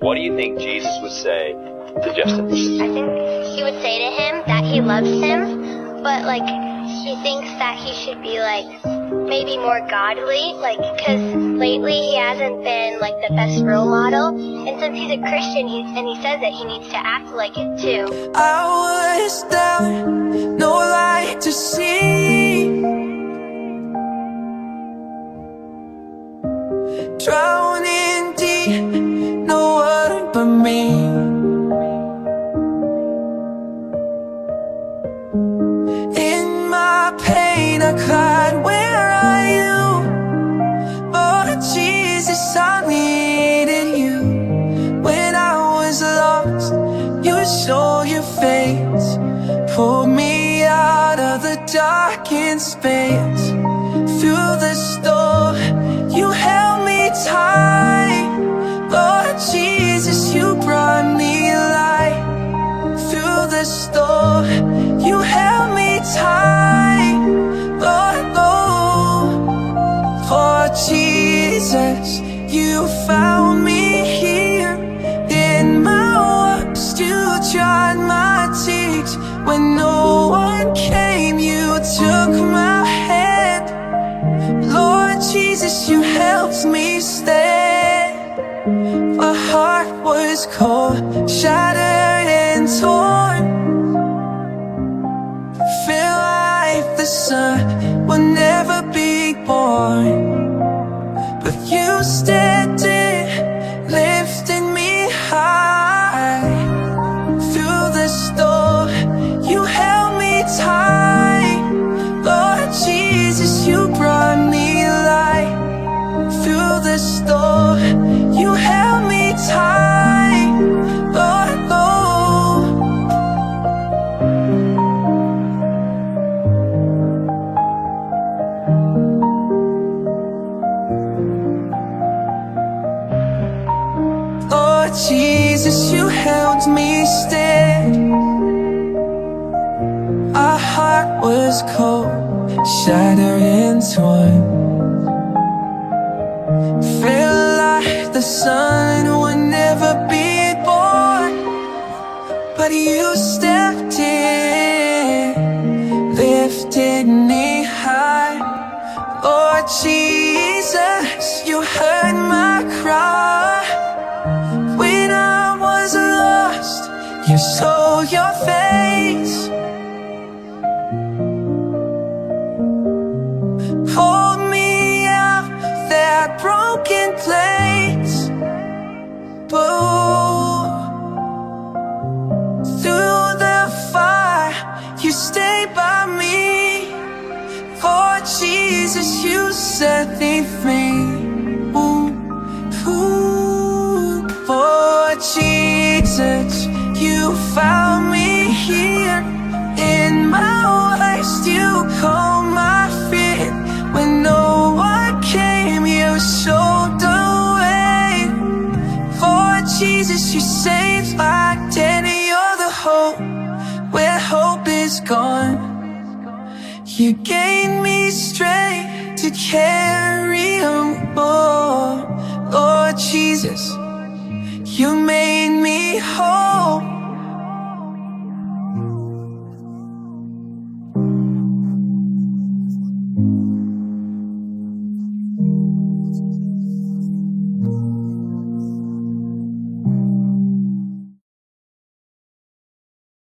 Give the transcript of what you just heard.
What do you think Jesus would say to Justin? I think he would say to him that he loves him, but like he thinks that he should be like maybe more godly, like because lately he hasn't been like the best role model, and since he's a Christian, he says that he needs to act like it too. I was down, no light to see, drowning deep, no one but me. In my pain I cried, where are you? Oh Jesus, I needed you. When I was lost, you showed your face, pulled me out of the darkened space. Through the storm, you held me tight. Lord Jesus, you brought me light. Through the storm, you held me tight. Lord, Lord Jesus, you found me here. In my worst, you dried my tears. When no one came, you took my hand. Lord Jesus, you helped me stand. My heart was cold, shattered and torn. Feel like the sun will never be born, but you stepped in, lifted me high. Through the storm, you held me tight. Lord Jesus, you brought me light. Through the storm, you held me tight. Lord, Lord. Lord Jesus, you held me steady. Our heart was cold, shattered and torn. Felt like the sun would never be born, but you stepped in, lifted me high. Lord Jesus, you heard my cry. When I was lost, you saw your face. Pulled me out that broken place. But through the fire, you stayed by me. Lord Jesus, you set me free. Lord Jesus, you found me here. In my worst, you calmed my fear. When no one came, you showed the way. Lord Jesus, you saved my daddy. You're the hope where hope is gone. You gave me strength to carry on more. Lord Jesus, you made me whole.